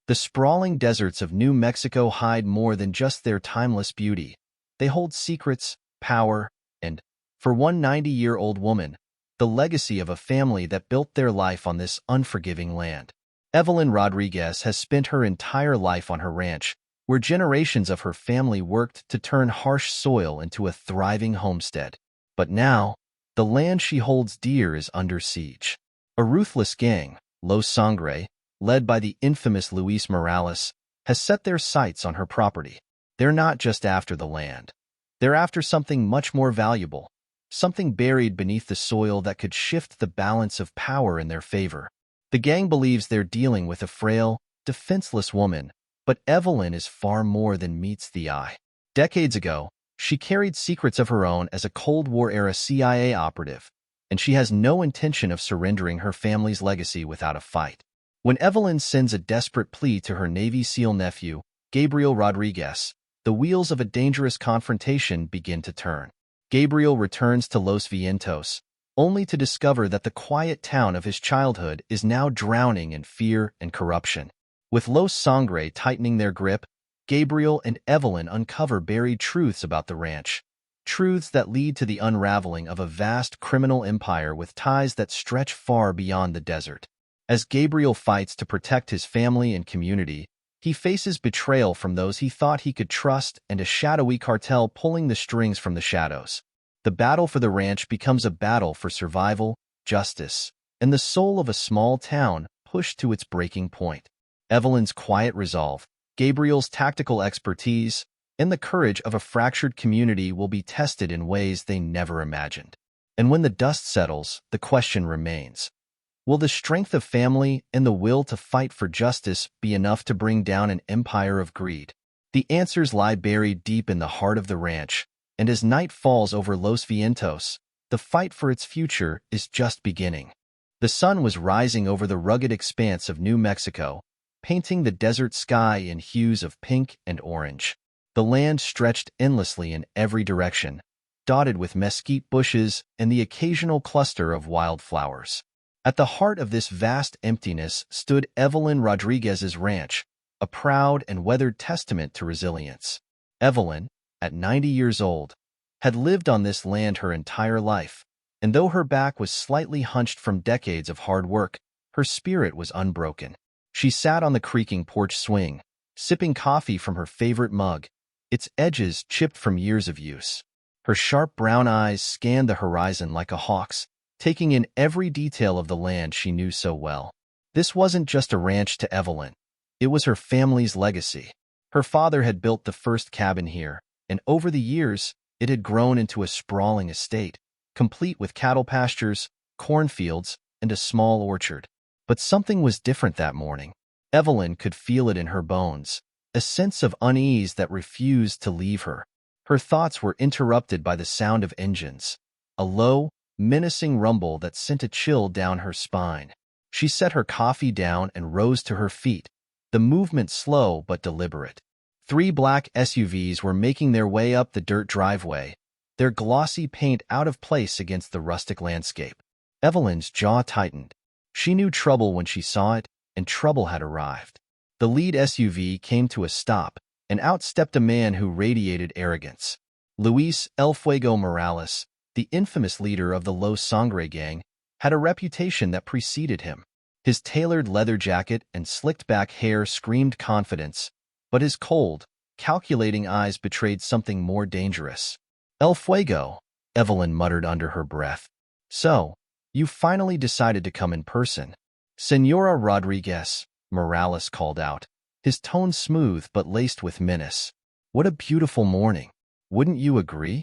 The sprawling deserts of New Mexico hide more than just their timeless beauty. They hold secrets, power, and, for one 90-year-old woman, the legacy of a family that built their life on this unforgiving land. Evelyn Rodriguez has spent her entire life on her ranch, where generations of her family worked to turn harsh soil into a thriving homestead. But now, the land she holds dear is under siege. A ruthless gang, Los Sangre, led by the infamous Luis Morales, has set their sights on her property. They're not just after the land. They're after something much more valuable, something buried beneath the soil that could shift the balance of power in their favor. The gang believes they're dealing with a frail, defenseless woman, but Evelyn is far more than meets the eye. Decades ago, she carried secrets of her own as a Cold War-era CIA operative, and she has no intention of surrendering her family's legacy without a fight. When Evelyn sends a desperate plea to her Navy SEAL nephew, Gabriel Rodriguez, the wheels of a dangerous confrontation begin to turn. Gabriel returns to Los Vientos, only to discover that the quiet town of his childhood is now drowning in fear and corruption. With Los Sangre tightening their grip, Gabriel and Evelyn uncover buried truths about the ranch, truths that lead to the unraveling of a vast criminal empire with ties that stretch far beyond the desert. As Gabriel fights to protect his family and community, he faces betrayal from those he thought he could trust and a shadowy cartel pulling the strings from the shadows. The battle for the ranch becomes a battle for survival, justice, and the soul of a small town pushed to its breaking point. Evelyn's quiet resolve, Gabriel's tactical expertise, and the courage of a fractured community will be tested in ways they never imagined. And when the dust settles, the question remains: will the strength of family and the will to fight for justice be enough to bring down an empire of greed? The answers lie buried deep in the heart of the ranch, and as night falls over Los Vientos, the fight for its future is just beginning. The sun was rising over the rugged expanse of New Mexico, painting the desert sky in hues of pink and orange. The land stretched endlessly in every direction, dotted with mesquite bushes and the occasional cluster of wildflowers. At the heart of this vast emptiness stood Evelyn Rodriguez's ranch, a proud and weathered testament to resilience. Evelyn, at 90 years old, had lived on this land her entire life, and though her back was slightly hunched from decades of hard work, her spirit was unbroken. She sat on the creaking porch swing, sipping coffee from her favorite mug, its edges chipped from years of use. Her sharp brown eyes scanned the horizon like a hawk's, taking in every detail of the land she knew so well. This wasn't just a ranch to Evelyn. It was her family's legacy. Her father had built the first cabin here, and over the years, it had grown into a sprawling estate, complete with cattle pastures, cornfields, and a small orchard. But something was different that morning. Evelyn could feel it in her bones, a sense of unease that refused to leave her. Her thoughts were interrupted by the sound of engines, a low, menacing rumble that sent a chill down her spine. She set her coffee down and rose to her feet, the movement slow but deliberate. 3 black SUVs were making their way up the dirt driveway, their glossy paint out of place against the rustic landscape. Evelyn's jaw tightened. She knew trouble when she saw it, and trouble had arrived. The lead SUV came to a stop, and out stepped a man who radiated arrogance. Luis El Fuego Morales, the infamous leader of the Los Sangre gang, had a reputation that preceded him. His tailored leather jacket and slicked-back hair screamed confidence, but his cold, calculating eyes betrayed something more dangerous. "El Fuego," Evelyn muttered under her breath. "So, you finally decided to come in person." "Señora Rodriguez," Morales called out, his tone smooth but laced with menace. "What a beautiful morning. Wouldn't you agree?"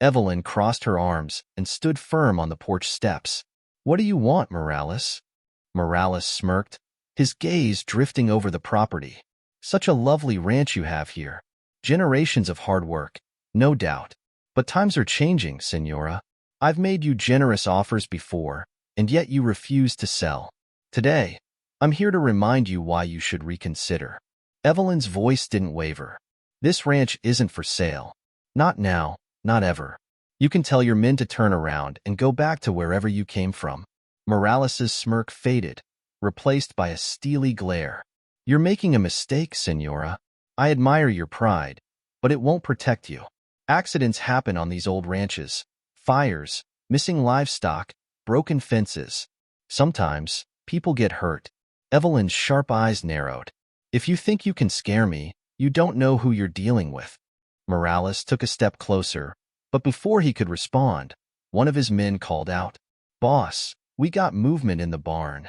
Evelyn crossed her arms and stood firm on the porch steps. "What do you want, Morales?" Morales smirked, his gaze drifting over the property. "Such a lovely ranch you have here. Generations of hard work, no doubt. But times are changing, Señora. I've made you generous offers before, and yet you refuse to sell. Today, I'm here to remind you why you should reconsider." Evelyn's voice didn't waver. "This ranch isn't for sale. Not now, not ever. You can tell your men to turn around and go back to wherever you came from." Morales's smirk faded, replaced by a steely glare. You're making a mistake, Senora. I admire your pride, but it won't protect you. Accidents happen on these old ranches. Fires, missing livestock, broken fences. Sometimes, people get hurt. Evelyn's sharp eyes narrowed. If you think you can scare me, you don't know who you're dealing with. Morales took a step closer, but before he could respond, one of his men called out, "Boss, we got movement in the barn."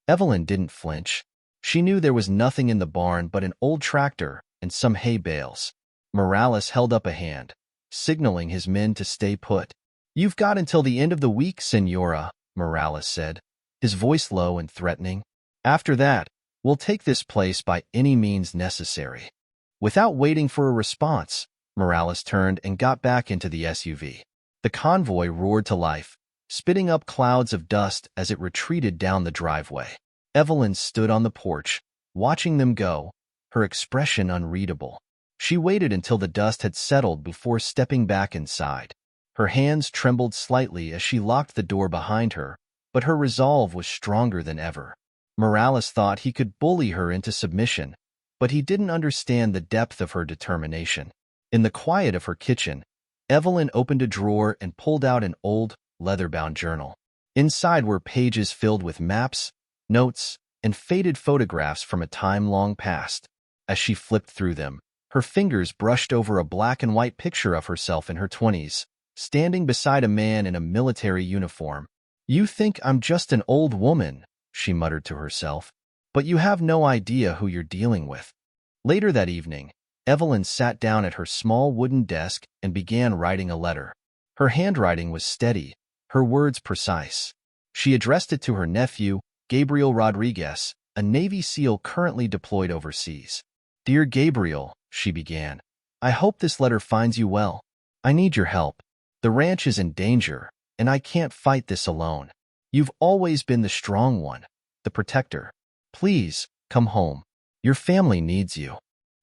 Evelyn didn't flinch. She knew there was nothing in the barn but an old tractor and some hay bales. Morales held up a hand, signaling his men to stay put. "You've got until the end of the week, Senora," Morales said, his voice low and threatening. "After that, we'll take this place by any means necessary." Without waiting for a response, Morales turned and got back into the SUV. The convoy roared to life, spitting up clouds of dust as it retreated down the driveway. Evelyn stood on the porch, watching them go, her expression unreadable. She waited until the dust had settled before stepping back inside. Her hands trembled slightly as she locked the door behind her, but her resolve was stronger than ever. Morales thought he could bully her into submission, but he didn't understand the depth of her determination. In the quiet of her kitchen, Evelyn opened a drawer and pulled out an old, leather-bound journal. Inside were pages filled with maps, notes, and faded photographs from a time long past. As she flipped through them, her fingers brushed over a black and white picture of herself in her 20s, standing beside a man in a military uniform. "You think I'm just an old woman," she muttered to herself, "but you have no idea who you're dealing with." Later that evening, Evelyn sat down at her small wooden desk and began writing a letter. Her handwriting was steady, her words precise. She addressed it to her nephew, Gabriel Rodriguez, a Navy SEAL currently deployed overseas. "Dear Gabriel," she began, "I hope this letter finds you well. I need your help. The ranch is in danger, and I can't fight this alone. You've always been the strong one, the protector. Please, come home. Your family needs you."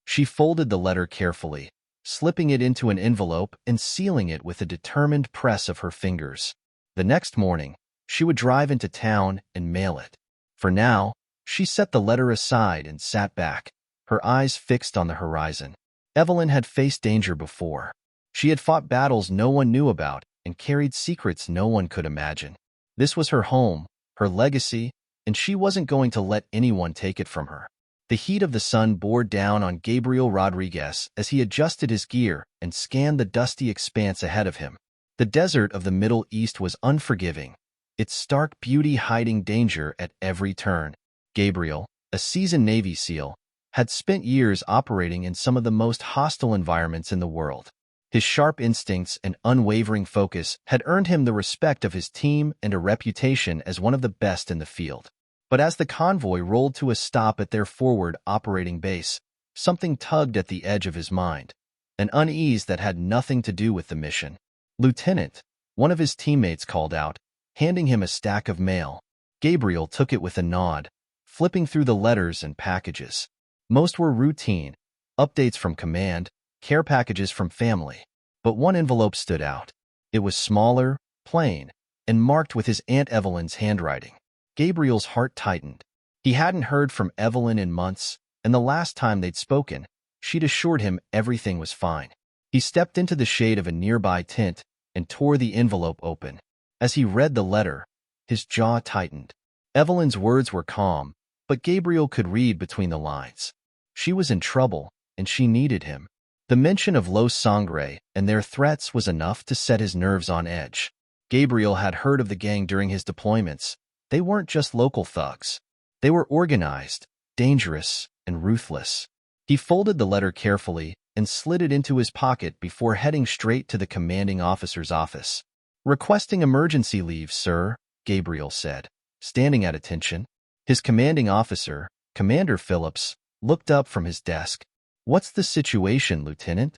She folded the letter carefully, slipping it into an envelope and sealing it with a determined press of her fingers. The next morning, she would drive into town and mail it. For now, she set the letter aside and sat back, her eyes fixed on the horizon. Evelyn had faced danger before. She had fought battles no one knew about and carried secrets no one could imagine. This was her home, her legacy, and she wasn't going to let anyone take it from her. The heat of the sun bore down on Gabriel Rodriguez as he adjusted his gear and scanned the dusty expanse ahead of him. The desert of the Middle East was unforgiving, its stark beauty hiding danger at every turn. Gabriel, a seasoned Navy SEAL, had spent years operating in some of the most hostile environments in the world. His sharp instincts and unwavering focus had earned him the respect of his team and a reputation as one of the best in the field. But as the convoy rolled to a stop at their forward operating base, something tugged at the edge of his mind, an unease that had nothing to do with the mission. "Lieutenant," one of his teammates called out, handing him a stack of mail. Gabriel took it with a nod, flipping through the letters and packages. Most were routine, updates from command, care packages from family. But one envelope stood out. It was smaller, plain, and marked with his Aunt Evelyn's handwriting. Gabriel's heart tightened. He hadn't heard from Evelyn in months, and the last time they'd spoken, she'd assured him everything was fine. He stepped into the shade of a nearby tent and tore the envelope open. As he read the letter, his jaw tightened. Evelyn's words were calm, but Gabriel could read between the lines. She was in trouble, and she needed him. The mention of Los Sangre and their threats was enough to set his nerves on edge. Gabriel had heard of the gang during his deployments. They weren't just local thugs. They were organized, dangerous, and ruthless. He folded the letter carefully and slid it into his pocket before heading straight to the commanding officer's office. "Requesting emergency leave, sir," Gabriel said, standing at attention. His commanding officer, Commander Phillips, looked up from his desk. "What's the situation, Lieutenant?"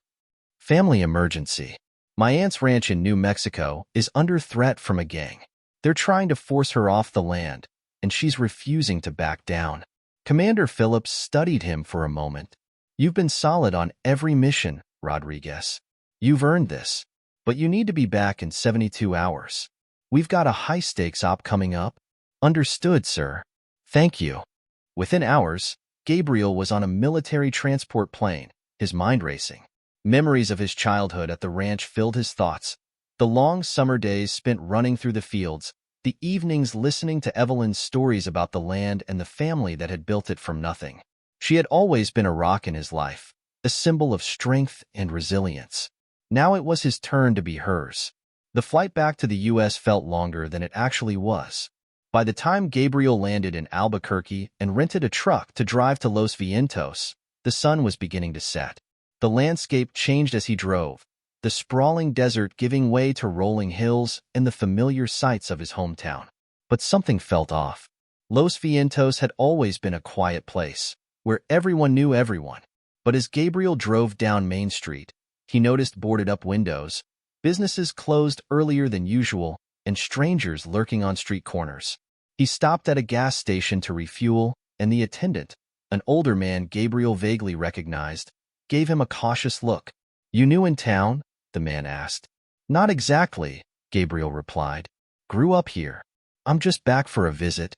"Family emergency. My aunt's ranch in New Mexico is under threat from a gang. They're trying to force her off the land, and she's refusing to back down." Commander Phillips studied him for a moment. "You've been solid on every mission, Rodriguez. You've earned this, but you need to be back in 72 hours. We've got a high-stakes op coming up." "Understood, sir. Thank you." Within hours, Gabriel was on a military transport plane, his mind racing. Memories of his childhood at the ranch filled his thoughts. The long summer days spent running through the fields, the evenings listening to Evelyn's stories about the land and the family that had built it from nothing. She had always been a rock in his life, a symbol of strength and resilience. Now it was his turn to be hers. The flight back to the U.S. felt longer than it actually was. By the time Gabriel landed in Albuquerque and rented a truck to drive to Los Vientos, the sun was beginning to set. The landscape changed as he drove, the sprawling desert giving way to rolling hills and the familiar sights of his hometown. But something felt off. Los Vientos had always been a quiet place, where everyone knew everyone. But as Gabriel drove down Main Street, he noticed boarded-up windows, businesses closed earlier than usual, and strangers lurking on street corners. He stopped at a gas station to refuel, and the attendant, an older man Gabriel vaguely recognized, gave him a cautious look. "You new in town?" the man asked. "Not exactly," Gabriel replied. "Grew up here. I'm just back for a visit."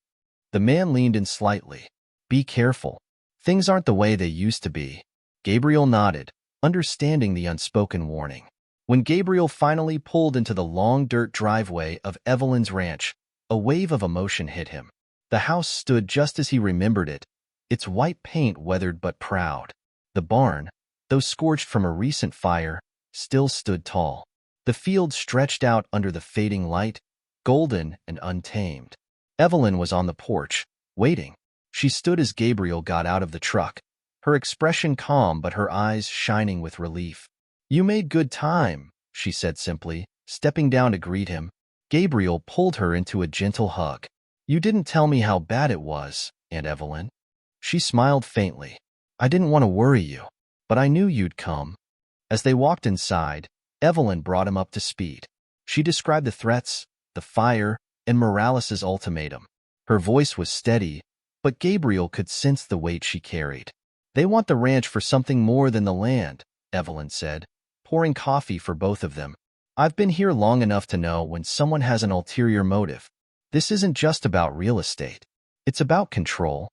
The man leaned in slightly. "Be careful. Things aren't the way they used to be." Gabriel nodded, understanding the unspoken warning. When Gabriel finally pulled into the long dirt driveway of Evelyn's ranch, a wave of emotion hit him. The house stood just as he remembered it, its white paint weathered but proud. The barn, though scorched from a recent fire, still stood tall. The field stretched out under the fading light, golden and untamed. Evelyn was on the porch, waiting. She stood as Gabriel got out of the truck, her expression calm but her eyes shining with relief. "You made good time," she said simply, stepping down to greet him. Gabriel pulled her into a gentle hug. "You didn't tell me how bad it was, Aunt Evelyn." She smiled faintly. "I didn't want to worry you, but I knew you'd come." As they walked inside, Evelyn brought him up to speed. She described the threats, the fire, and Morales' ultimatum. Her voice was steady, but Gabriel could sense the weight she carried. "They want the ranch for something more than the land," Evelyn said, pouring coffee for both of them. "I've been here long enough to know when someone has an ulterior motive. This isn't just about real estate. It's about control."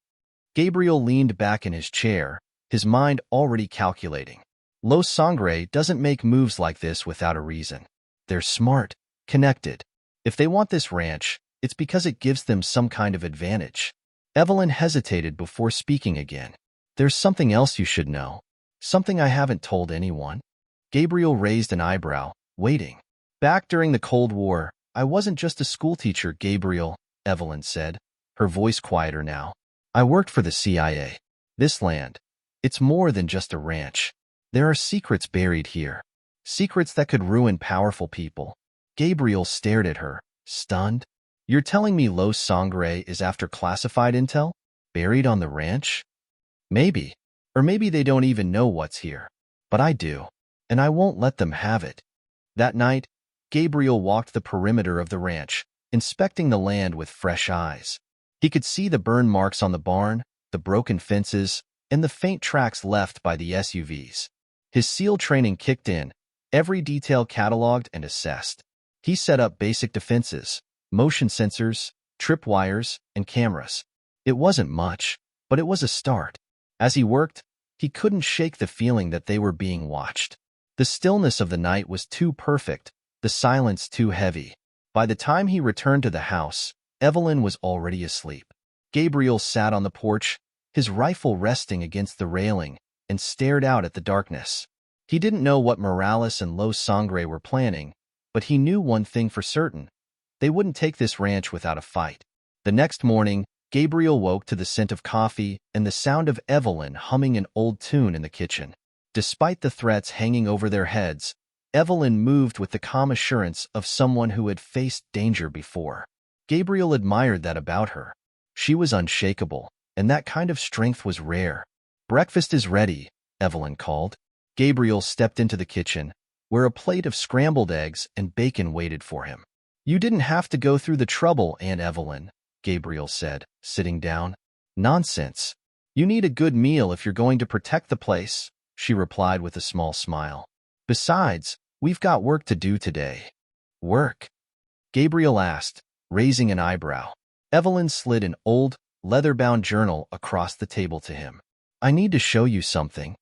Gabriel leaned back in his chair, his mind already calculating. Los Sangre doesn't make moves like this without a reason. They're smart, connected. If they want this ranch, it's because it gives them some kind of advantage. Evelyn hesitated before speaking again. "There's something else you should know. Something I haven't told anyone." Gabriel raised an eyebrow, waiting. "Back during the Cold War, I wasn't just a schoolteacher, Gabriel," Evelyn said, her voice quieter now. "I worked for the CIA. This land, it's more than just a ranch. There are secrets buried here. Secrets that could ruin powerful people." Gabriel stared at her, stunned. "You're telling me Los Sangre is after classified intel? Buried on the ranch?" "Maybe. Or maybe they don't even know what's here. But I do. And I won't let them have it." That night, Gabriel walked the perimeter of the ranch, inspecting the land with fresh eyes. He could see the burn marks on the barn, the broken fences, and the faint tracks left by the SUVs. His SEAL training kicked in, every detail cataloged and assessed. He set up basic defenses, motion sensors, tripwires, and cameras. It wasn't much, but it was a start. As he worked, he couldn't shake the feeling that they were being watched. The stillness of the night was too perfect, the silence too heavy. By the time he returned to the house, Evelyn was already asleep. Gabriel sat on the porch, his rifle resting against the railing, and stared out at the darkness. He didn't know what Morales and Los Sangre were planning, but he knew one thing for certain. They wouldn't take this ranch without a fight. The next morning, Gabriel woke to the scent of coffee and the sound of Evelyn humming an old tune in the kitchen. Despite the threats hanging over their heads, Evelyn moved with the calm assurance of someone who had faced danger before. Gabriel admired that about her. She was unshakable, and that kind of strength was rare. "Breakfast is ready," Evelyn called. Gabriel stepped into the kitchen, where a plate of scrambled eggs and bacon waited for him. "You didn't have to go through the trouble, Aunt Evelyn," Gabriel said, sitting down. "Nonsense. You need a good meal if you're going to protect the place," she replied with a small smile. "Besides, we've got work to do today." "Work?" Gabriel asked, raising an eyebrow. Evelyn slid an old, leather-bound journal across the table to him. I need to show you something.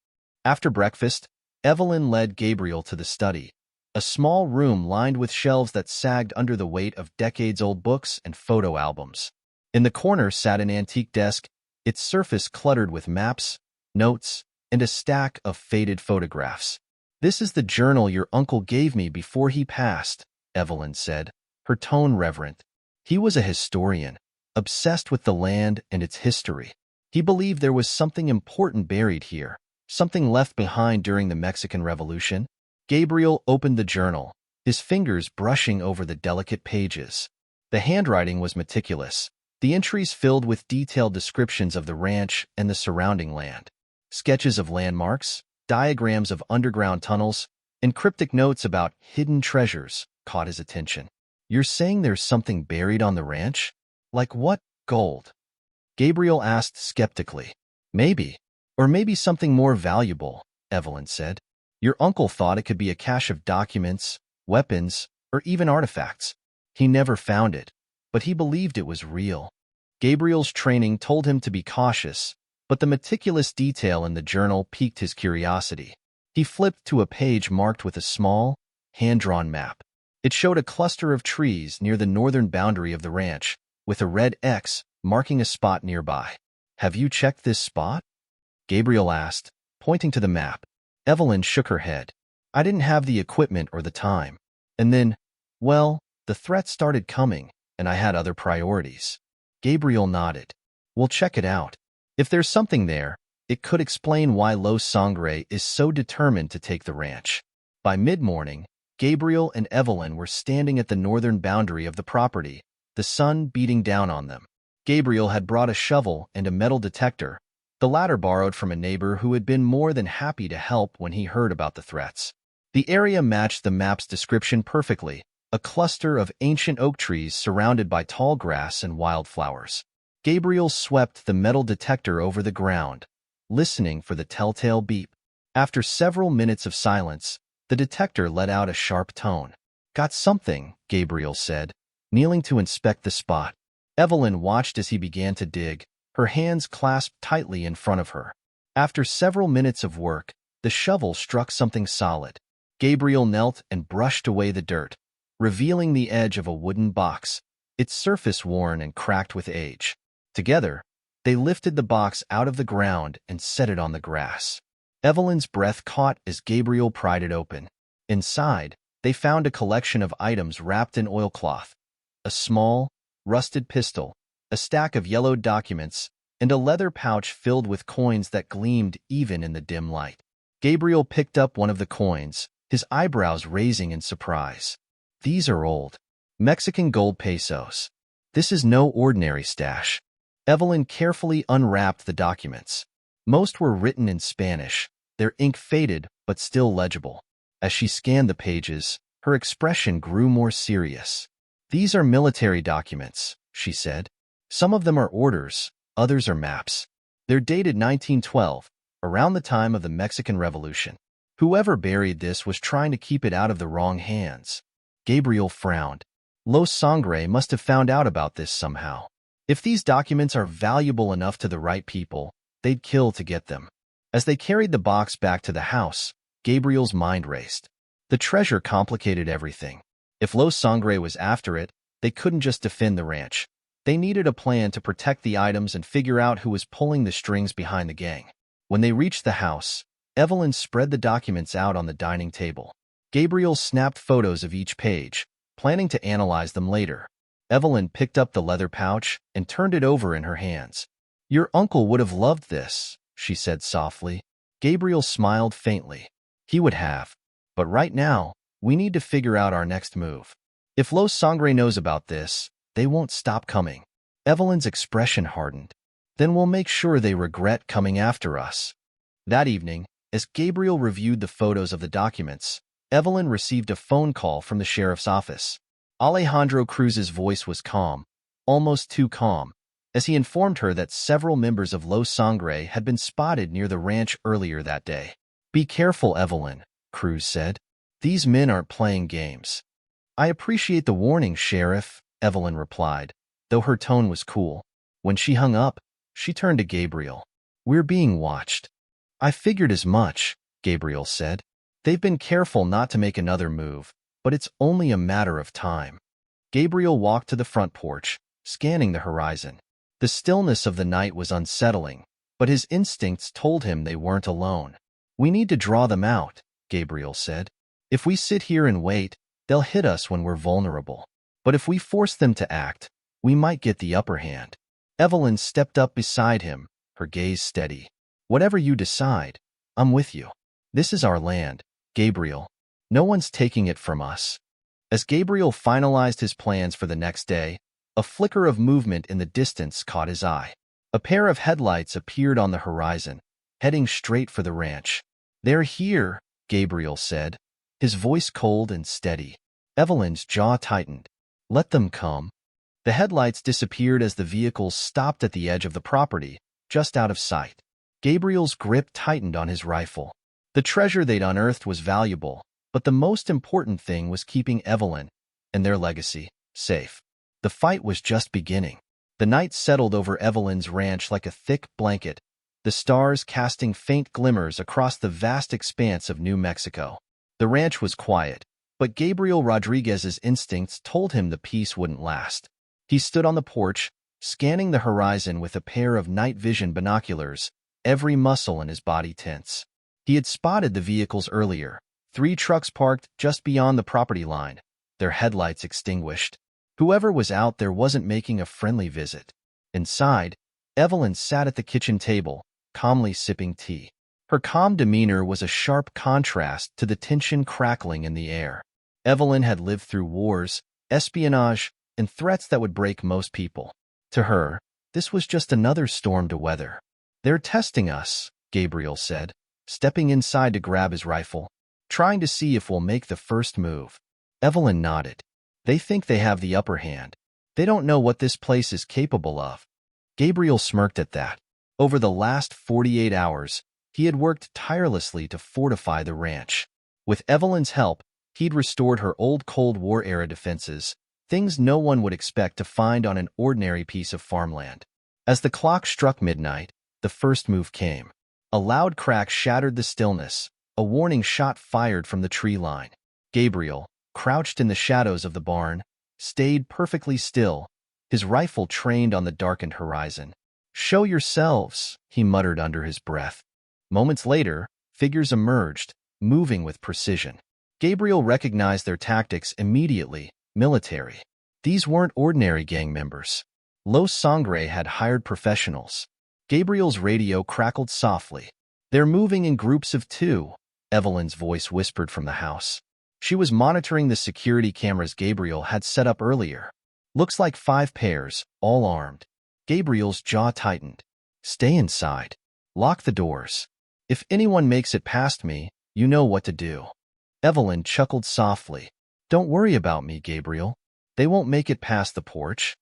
After breakfast, Evelyn led Gabriel to the study, a small room lined with shelves that sagged under the weight of decades-old books and photo albums. In the corner sat an antique desk, its surface cluttered with maps, notes, and a stack of faded photographs. "This is the journal your uncle gave me before he passed," Evelyn said, her tone reverent. "He was a historian, obsessed with the land and its history. He believed there was something important buried here, something left behind during the Mexican Revolution." Gabriel opened the journal, his fingers brushing over the delicate pages. The handwriting was meticulous, the entries filled with detailed descriptions of the ranch and the surrounding land. Sketches of landmarks, diagrams of underground tunnels, and cryptic notes about hidden treasures caught his attention. "You're saying there's something buried on the ranch? Like what? Gold?" Gabriel asked skeptically. "Maybe. Or maybe something more valuable," Evelyn said. "Your uncle thought it could be a cache of documents, weapons, or even artifacts. He never found it, but he believed it was real." Gabriel's training told him to be cautious, but the meticulous detail in the journal piqued his curiosity. He flipped to a page marked with a small, hand-drawn map. It showed a cluster of trees near the northern boundary of the ranch, with a red X marking a spot nearby. "Have you checked this spot?" Gabriel asked, pointing to the map. Evelyn shook her head. "I didn't have the equipment or the time. And then, well, the threats started coming, and I had other priorities." Gabriel nodded. "We'll check it out. If there's something there, it could explain why Los Sangre is so determined to take the ranch." By mid-morning, Gabriel and Evelyn were standing at the northern boundary of the property, the sun beating down on them. Gabriel had brought a shovel and a metal detector, the latter borrowed from a neighbor who had been more than happy to help when he heard about the threats. The area matched the map's description perfectly, a cluster of ancient oak trees surrounded by tall grass and wildflowers. Gabriel swept the metal detector over the ground, listening for the telltale beep. After several minutes of silence, the detector let out a sharp tone. "Got something," Gabriel said, kneeling to inspect the spot. Evelyn watched as he began to dig, her hands clasped tightly in front of her. After several minutes of work, the shovel struck something solid. Gabriel knelt and brushed away the dirt, revealing the edge of a wooden box, its surface worn and cracked with age. Together, they lifted the box out of the ground and set it on the grass. Evelyn's breath caught as Gabriel pried it open. Inside, they found a collection of items wrapped in oilcloth: a small, rusted pistol, a stack of yellowed documents, and a leather pouch filled with coins that gleamed even in the dim light. Gabriel picked up one of the coins, his eyebrows raising in surprise. "These are old Mexican gold pesos. This is no ordinary stash." Evelyn carefully unwrapped the documents. Most were written in Spanish, their ink faded but still legible. As she scanned the pages, her expression grew more serious. "These are military documents," she said. "Some of them are orders, others are maps. They're dated 1912, around the time of the Mexican Revolution. Whoever buried this was trying to keep it out of the wrong hands." Gabriel frowned. Los Sangre must have found out about this somehow. If these documents are valuable enough to the right people, they'd kill to get them. As they carried the box back to the house, Gabriel's mind raced. The treasure complicated everything. If Los Sangre was after it, they couldn't just defend the ranch. They needed a plan to protect the items and figure out who was pulling the strings behind the gang. When they reached the house, Evelyn spread the documents out on the dining table. Gabriel snapped photos of each page, planning to analyze them later. Evelyn picked up the leather pouch and turned it over in her hands. "Your uncle would have loved this," she said softly. Gabriel smiled faintly. "He would have. But right now, we need to figure out our next move. If Los Sangre knows about this, they won't stop coming." Evelyn's expression hardened. "Then we'll make sure they regret coming after us." That evening, as Gabriel reviewed the photos of the documents, Evelyn received a phone call from the sheriff's office. Alejandro Cruz's voice was calm, almost too calm, as he informed her that several members of Los Sangre had been spotted near the ranch earlier that day. "Be careful, Evelyn," Cruz said. "These men aren't playing games." "I appreciate the warning, Sheriff," Evelyn replied, though her tone was cool. When she hung up, she turned to Gabriel. We're being watched. I figured as much, Gabriel said. They've been careful not to make another move, but it's only a matter of time. Gabriel walked to the front porch, scanning the horizon. The stillness of the night was unsettling, but his instincts told him they weren't alone. We need to draw them out, Gabriel said. If we sit here and wait, they'll hit us when we're vulnerable. But if we force them to act, we might get the upper hand. Evelyn stepped up beside him, her gaze steady. Whatever you decide, I'm with you. This is our land, Gabriel. No one's taking it from us. As Gabriel finalized his plans for the next day, a flicker of movement in the distance caught his eye. A pair of headlights appeared on the horizon, heading straight for the ranch. They're here, Gabriel said, his voice cold and steady. Evelyn's jaw tightened. Let them come. The headlights disappeared as the vehicles stopped at the edge of the property, just out of sight. Gabriel's grip tightened on his rifle. The treasure they'd unearthed was valuable, but the most important thing was keeping Evelyn and their legacy safe. The fight was just beginning. The night settled over Evelyn's ranch like a thick blanket, the stars casting faint glimmers across the vast expanse of New Mexico. The ranch was quiet, but Gabriel Rodriguez's instincts told him the peace wouldn't last. He stood on the porch, scanning the horizon with a pair of night vision binoculars, every muscle in his body tense. He had spotted the vehicles earlier, 3 trucks parked just beyond the property line, their headlights extinguished. Whoever was out there wasn't making a friendly visit. Inside, Evelyn sat at the kitchen table, calmly sipping tea. Her calm demeanor was a sharp contrast to the tension crackling in the air. Evelyn had lived through wars, espionage, and threats that would break most people. To her, this was just another storm to weather. They're testing us, Gabriel said, stepping inside to grab his rifle, trying to see if we'll make the first move. Evelyn nodded. They think they have the upper hand. They don't know what this place is capable of. Gabriel smirked at that. Over the last 48 hours, he had worked tirelessly to fortify the ranch. With Evelyn's help, he'd restored her old Cold War-era defenses, things no one would expect to find on an ordinary piece of farmland. As the clock struck midnight, the first move came. A loud crack shattered the stillness, a warning shot fired from the tree line. Gabriel, crouched in the shadows of the barn, stayed perfectly still, his rifle trained on the darkened horizon. "Show yourselves," he muttered under his breath. Moments later, figures emerged, moving with precision. Gabriel recognized their tactics immediately: military. These weren't ordinary gang members. Los Sangre had hired professionals. Gabriel's radio crackled softly. "They're moving in groups of 2, Evelyn's voice whispered from the house. She was monitoring the security cameras Gabriel had set up earlier. "Looks like 5 pairs, all armed." Gabriel's jaw tightened. "Stay inside. Lock the doors. If anyone makes it past me, you know what to do." Evelyn chuckled softly. "Don't worry about me, Gabriel. They won't make it past the porch."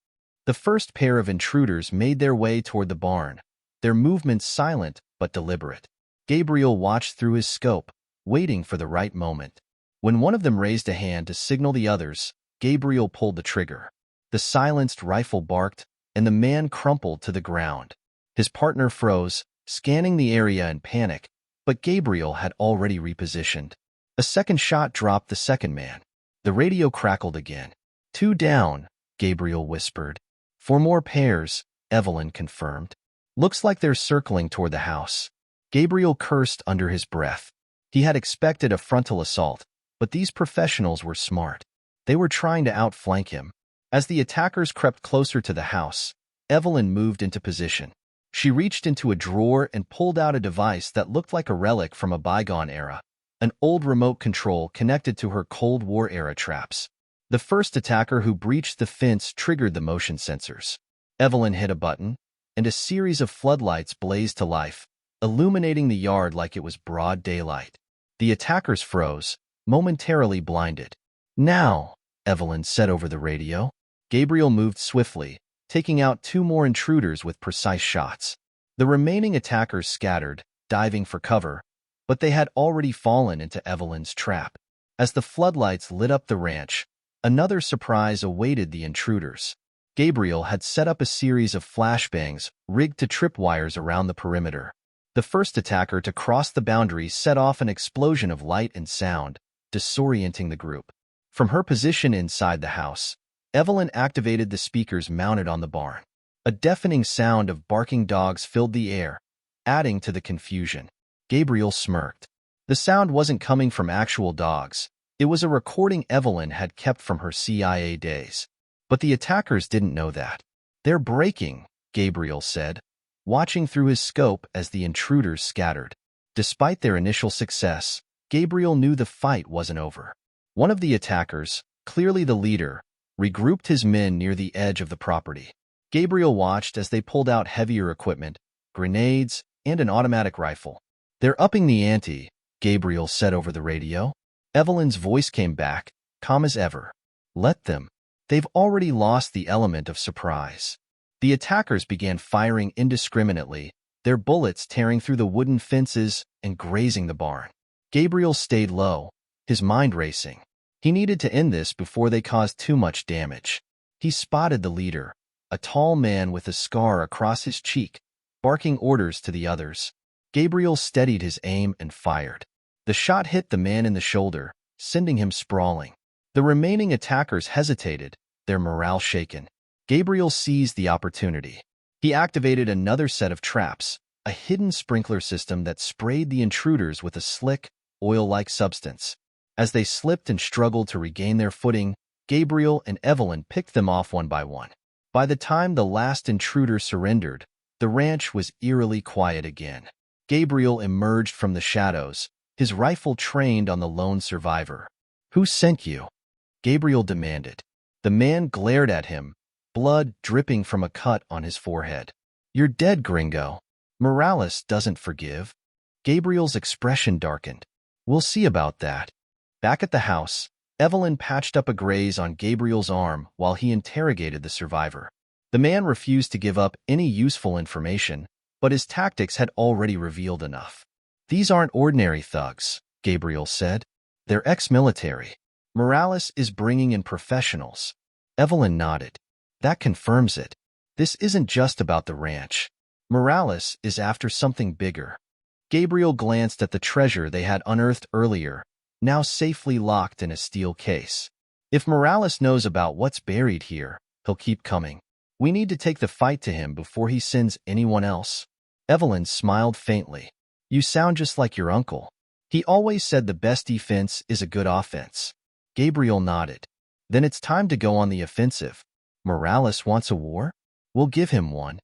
The first pair of intruders made their way toward the barn, their movements silent but deliberate. Gabriel watched through his scope, waiting for the right moment. When one of them raised a hand to signal the others, Gabriel pulled the trigger. The silenced rifle barked, and the man crumpled to the ground. His partner froze, scanning the area in panic, but Gabriel had already repositioned. A second shot dropped the second man. The radio crackled again. 2 down, Gabriel whispered. 4 more pairs, Evelyn confirmed. "Looks like they're circling toward the house." Gabriel cursed under his breath. He had expected a frontal assault, but these professionals were smart. They were trying to outflank him. As the attackers crept closer to the house, Evelyn moved into position. She reached into a drawer and pulled out a device that looked like a relic from a bygone era, an old remote control connected to her Cold War-era traps. The first attacker who breached the fence triggered the motion sensors. Evelyn hit a button, and a series of floodlights blazed to life, illuminating the yard like it was broad daylight. The attackers froze, momentarily blinded. "Now," Evelyn said over the radio. Gabriel moved swiftly, taking out 2 more intruders with precise shots. The remaining attackers scattered, diving for cover, but they had already fallen into Evelyn's trap. As the floodlights lit up the ranch, another surprise awaited the intruders. Gabriel had set up a series of flashbangs rigged to tripwires around the perimeter. The first attacker to cross the boundary set off an explosion of light and sound, disorienting the group. From her position inside the house, Evelyn activated the speakers mounted on the barn. A deafening sound of barking dogs filled the air, adding to the confusion. Gabriel smirked. The sound wasn't coming from actual dogs. It was a recording Evelyn had kept from her CIA days. But the attackers didn't know that. "They're breaking," Gabriel said, watching through his scope as the intruders scattered. Despite their initial success, Gabriel knew the fight wasn't over. One of the attackers, clearly the leader, regrouped his men near the edge of the property. Gabriel watched as they pulled out heavier equipment, grenades, and an automatic rifle. "They're upping the ante," Gabriel said over the radio. Evelyn's voice came back, calm as ever. "Let them. They've already lost the element of surprise." The attackers began firing indiscriminately, their bullets tearing through the wooden fences and grazing the barn. Gabriel stayed low, his mind racing. He needed to end this before they caused too much damage. He spotted the leader, a tall man with a scar across his cheek, barking orders to the others. Gabriel steadied his aim and fired. The shot hit the man in the shoulder, sending him sprawling. The remaining attackers hesitated, their morale shaken. Gabriel seized the opportunity. He activated another set of traps, a hidden sprinkler system that sprayed the intruders with a slick, oil-like substance. As they slipped and struggled to regain their footing, Gabriel and Evelyn picked them off one by one. By the time the last intruder surrendered, the ranch was eerily quiet again. Gabriel emerged from the shadows, his rifle trained on the lone survivor. "Who sent you?" Gabriel demanded. The man glared at him, blood dripping from a cut on his forehead. "You're dead, gringo. Morales doesn't forgive." Gabriel's expression darkened. "We'll see about that." Back at the house, Evelyn patched up a graze on Gabriel's arm while he interrogated the survivor. The man refused to give up any useful information, but his tactics had already revealed enough. "These aren't ordinary thugs," Gabriel said. "They're ex-military. Morales is bringing in professionals." Evelyn nodded. "That confirms it. This isn't just about the ranch. Morales is after something bigger." Gabriel glanced at the treasure they had unearthed earlier, now safely locked in a steel case. "If Morales knows about what's buried here, he'll keep coming. We need to take the fight to him before he sends anyone else." Evelyn smiled faintly. "You sound just like your uncle. He always said the best defense is a good offense." Gabriel nodded. "Then it's time to go on the offensive. Morales wants a war? We'll give him one."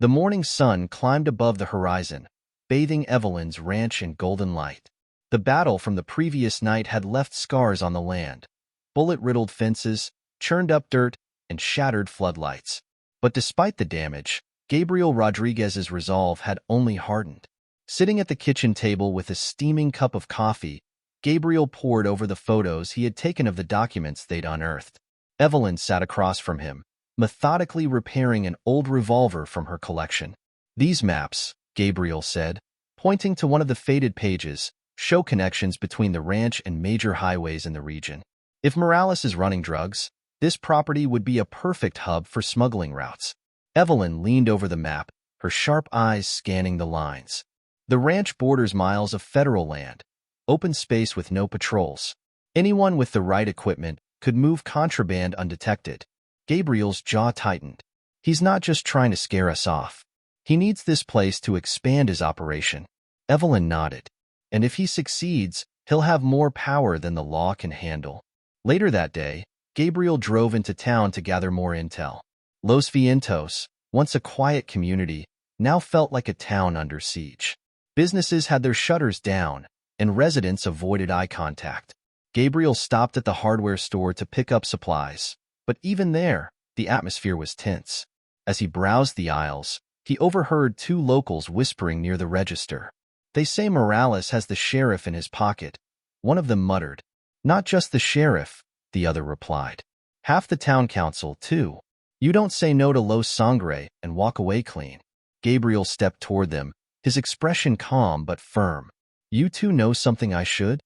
The morning sun climbed above the horizon, bathing Evelyn's ranch in golden light. The battle from the previous night had left scars on the land, bullet-riddled fences, churned up dirt, and shattered floodlights. But despite the damage, Gabriel Rodriguez's resolve had only hardened. Sitting at the kitchen table with a steaming cup of coffee, Gabriel pored over the photos he had taken of the documents they'd unearthed. Evelyn sat across from him, methodically repairing an old revolver from her collection. "These maps," Gabriel said, pointing to one of the faded pages, "show connections between the ranch and major highways in the region. If Morales is running drugs, this property would be a perfect hub for smuggling routes." Evelyn leaned over the map, her sharp eyes scanning the lines. The ranch borders miles of federal land, open space with no patrols. Anyone with the right equipment could move contraband undetected. Gabriel's jaw tightened. He's not just trying to scare us off. He needs this place to expand his operation. Evelyn nodded. "And if he succeeds, he'll have more power than the law can handle." Later that day, Gabriel drove into town to gather more intel. Los Vientos, once a quiet community, now felt like a town under siege. Businesses had their shutters down, and residents avoided eye contact. Gabriel stopped at the hardware store to pick up supplies, but even there, the atmosphere was tense. As he browsed the aisles, he overheard two locals whispering near the register. "They say Morales has the sheriff in his pocket," one of them muttered. "Not just the sheriff," the other replied. "Half the town council, too. You don't say no to Los Sangre and walk away clean." Gabriel stepped toward them, his expression calm but firm. "You two know something I should?"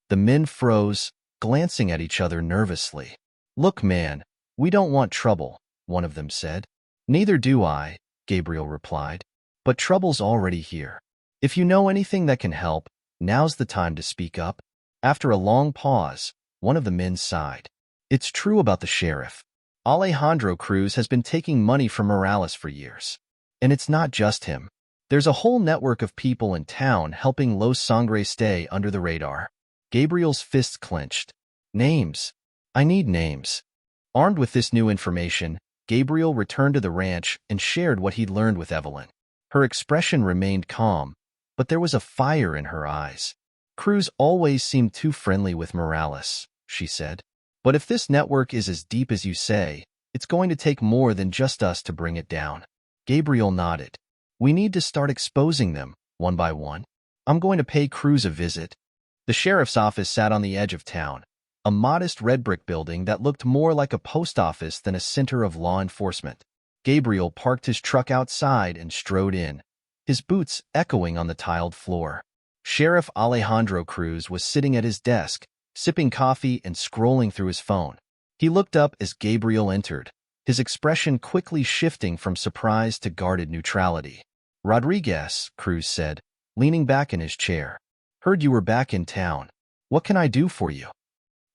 The men froze, glancing at each other nervously. "Look, man, we don't want trouble, one of them said. Neither do I, Gabriel replied. But trouble's already here. If you know anything that can help, now's the time to speak up. After a long pause, one of the men sighed. It's true about the sheriff. Alejandro Cruz has been taking money from Morales for years. And it's not just him. There's a whole network of people in town helping Los Sangres stay under the radar. Gabriel's fists clenched. Names. I need names. Armed with this new information, Gabriel returned to the ranch and shared what he'd learned with Evelyn. Her expression remained calm, but there was a fire in her eyes. Cruz always seemed too friendly with Morales, she said. But if this network is as deep as you say, it's going to take more than just us to bring it down. Gabriel nodded. We need to start exposing them, one by one. I'm going to pay Cruz a visit. The sheriff's office sat on the edge of town, a modest red brick building that looked more like a post office than a center of law enforcement. Gabriel parked his truck outside and strode in, his boots echoing on the tiled floor. Sheriff Alejandro Cruz was sitting at his desk, sipping coffee and scrolling through his phone. He looked up as Gabriel entered, his expression quickly shifting from surprise to guarded neutrality. Rodriguez, Cruz said, leaning back in his chair. Heard you were back in town. What can I do for you?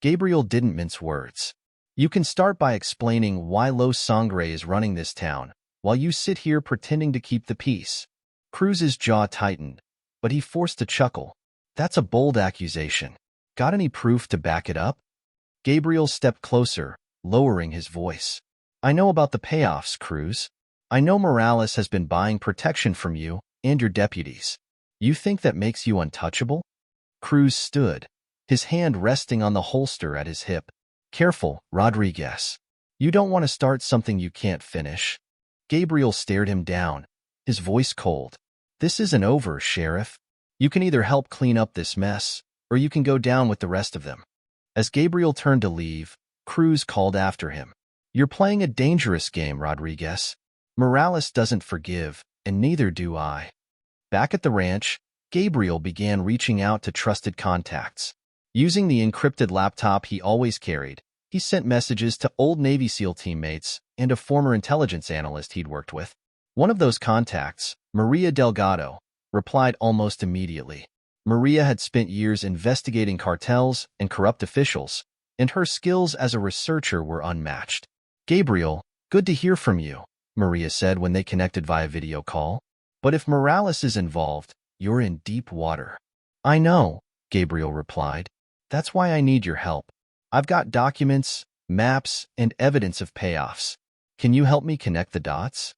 Gabriel didn't mince words. You can start by explaining why Los Sangre is running this town, while you sit here pretending to keep the peace. Cruz's jaw tightened, but he forced a chuckle. That's a bold accusation. Got any proof to back it up? Gabriel stepped closer, lowering his voice. I know about the payoffs, Cruz. I know Morales has been buying protection from you and your deputies. You think that makes you untouchable? Cruz stood, his hand resting on the holster at his hip. Careful, Rodriguez. You don't want to start something you can't finish. Gabriel stared him down, his voice cold. This isn't over, Sheriff. You can either help clean up this mess, or you can go down with the rest of them. As Gabriel turned to leave, Cruz called after him. You're playing a dangerous game, Rodriguez. Morales doesn't forgive, and neither do I. Back at the ranch, Gabriel began reaching out to trusted contacts. Using the encrypted laptop he always carried, he sent messages to old Navy SEAL teammates and a former intelligence analyst he'd worked with. One of those contacts, Maria Delgado, replied almost immediately. Maria had spent years investigating cartels and corrupt officials, and her skills as a researcher were unmatched. Gabriel, good to hear from you, Maria said when they connected via video call. But if Morales is involved, you're in deep water. I know, Gabriel replied. That's why I need your help. I've got documents, maps, and evidence of payoffs. Can you help me connect the dots?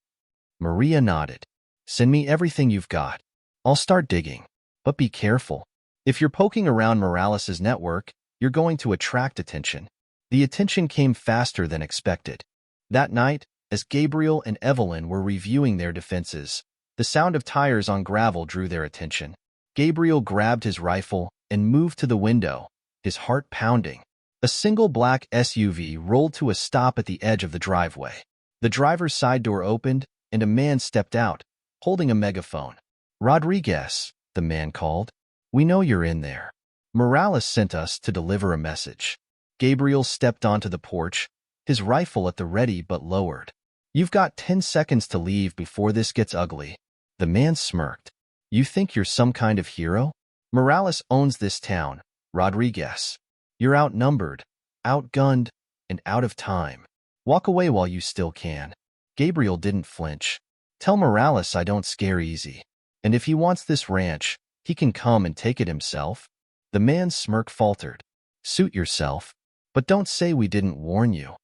Maria nodded. Send me everything you've got. I'll start digging. But be careful. If you're poking around Morales' network, you're going to attract attention. The attention came faster than expected. That night, as Gabriel and Evelyn were reviewing their defenses, the sound of tires on gravel drew their attention. Gabriel grabbed his rifle and moved to the window, his heart pounding. A single black SUV rolled to a stop at the edge of the driveway. The driver's side door opened, and a man stepped out, holding a megaphone. Rodriguez, the man called. We know you're in there. Morales sent us to deliver a message. Gabriel stepped onto the porch, his rifle at the ready but lowered. You've got 10 seconds to leave before this gets ugly. The man smirked. You think you're some kind of hero? Morales owns this town, Rodriguez. You're outnumbered, outgunned, and out of time. Walk away while you still can. Gabriel didn't flinch. Tell Morales I don't scare easy. And if he wants this ranch, he can come and take it himself. The man's smirk faltered. Suit yourself. But don't say we didn't warn you.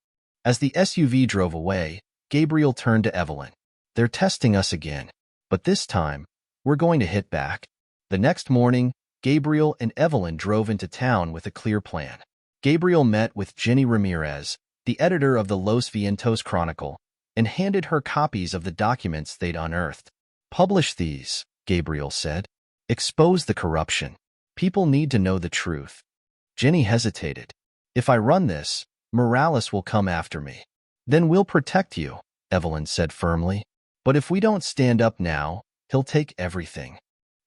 As the SUV drove away, Gabriel turned to Evelyn. They're testing us again. But this time, we're going to hit back. The next morning, Gabriel and Evelyn drove into town with a clear plan. Gabriel met with Jenny Ramirez, the editor of the Los Vientos Chronicle, and handed her copies of the documents they'd unearthed. Publish these, Gabriel said. Expose the corruption. People need to know the truth. Jenny hesitated. If I run this, Morales will come after me. Then we'll protect you, Evelyn said firmly. But if we don't stand up now, he'll take everything.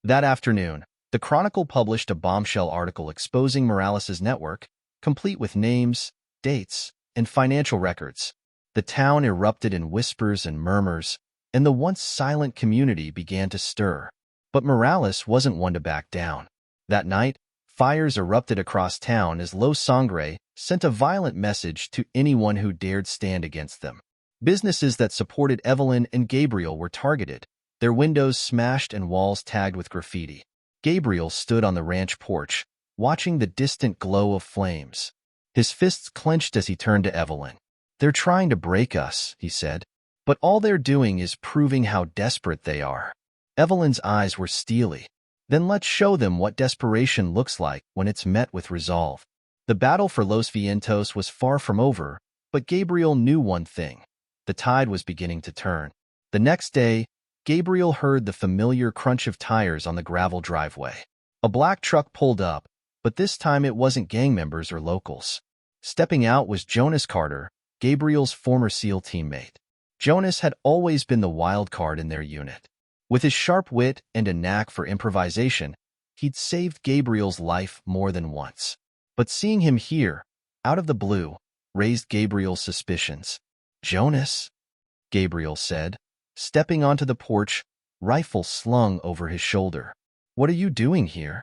That afternoon, the Chronicle published a bombshell article exposing Morales' network, complete with names, dates, and financial records. The town erupted in whispers and murmurs, and the once silent community began to stir. But Morales wasn't one to back down. That night, fires erupted across town as Los Sangre sent a violent message to anyone who dared stand against them. Businesses that supported Evelyn and Gabriel were targeted, their windows smashed and walls tagged with graffiti. Gabriel stood on the ranch porch, watching the distant glow of flames. His fists clenched as he turned to Evelyn. "They're trying to break us," he said, "but all they're doing is proving how desperate they are." Evelyn's eyes were steely. "Then let's show them what desperation looks like when it's met with resolve." The battle for Los Vientos was far from over, but Gabriel knew one thing. The tide was beginning to turn. The next day, Gabriel heard the familiar crunch of tires on the gravel driveway. A black truck pulled up, but this time it wasn't gang members or locals. Stepping out was Jonas Carter, Gabriel's former SEAL teammate. Jonas had always been the wild card in their unit. With his sharp wit and a knack for improvisation, he'd saved Gabriel's life more than once. But seeing him here, out of the blue, raised Gabriel's suspicions. "Jonas," Gabriel said, stepping onto the porch, rifle slung over his shoulder. "What are you doing here?"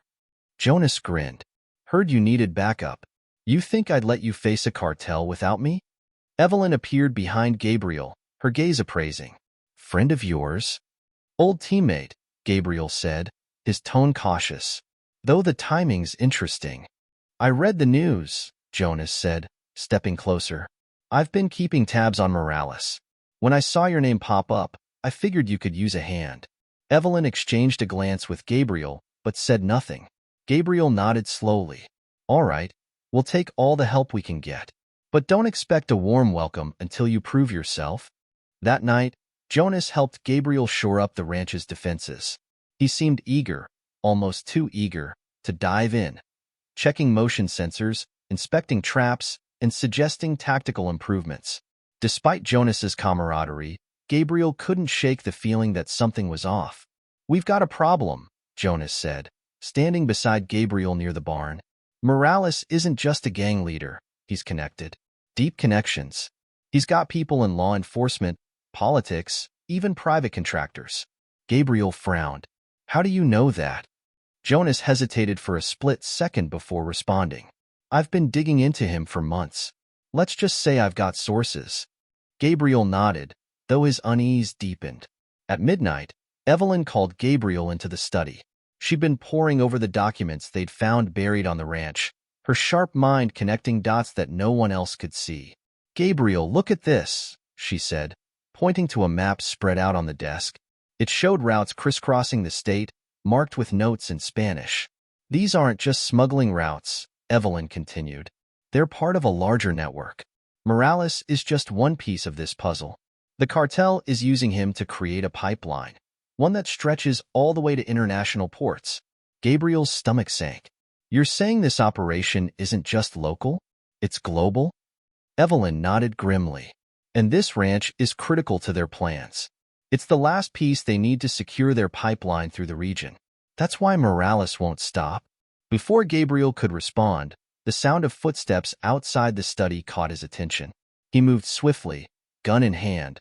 Jonas grinned. "Heard you needed backup. You think I'd let you face a cartel without me?" Evelyn appeared behind Gabriel, her gaze appraising. "Friend of yours?" "Old teammate," Gabriel said, his tone cautious. "Though the timing's interesting." "I read the news," Jonas said, stepping closer. "I've been keeping tabs on Morales. When I saw your name pop up, I figured you could use a hand." Evelyn exchanged a glance with Gabriel, but said nothing. Gabriel nodded slowly. "All right, we'll take all the help we can get. But don't expect a warm welcome until you prove yourself." That night, Jonas helped Gabriel shore up the ranch's defenses. He seemed eager, almost too eager, to dive in, checking motion sensors, inspecting traps, and suggesting tactical improvements. Despite Jonas's camaraderie, Gabriel couldn't shake the feeling that something was off. "We've got a problem," Jonas said, standing beside Gabriel near the barn. "Morales isn't just a gang leader. He's connected. Deep connections. He's got people in law enforcement, politics, even private contractors." Gabriel frowned. "How do you know that?" Jonas hesitated for a split second before responding. "I've been digging into him for months. Let's just say I've got sources." Gabriel nodded, though his unease deepened. At midnight, Evelyn called Gabriel into the study. She'd been poring over the documents they'd found buried on the ranch, her sharp mind connecting dots that no one else could see. "Gabriel, look at this," she said, pointing to a map spread out on the desk. It showed routes crisscrossing the state, marked with notes in Spanish. "These aren't just smuggling routes," Evelyn continued. "They're part of a larger network. Morales is just one piece of this puzzle. The cartel is using him to create a pipeline, one that stretches all the way to international ports." Gabriel's stomach sank. "You're saying this operation isn't just local? It's global?" Evelyn nodded grimly. "And this ranch is critical to their plans. It's the last piece they need to secure their pipeline through the region. That's why Morales won't stop." Before Gabriel could respond, the sound of footsteps outside the study caught his attention. He moved swiftly, gun in hand,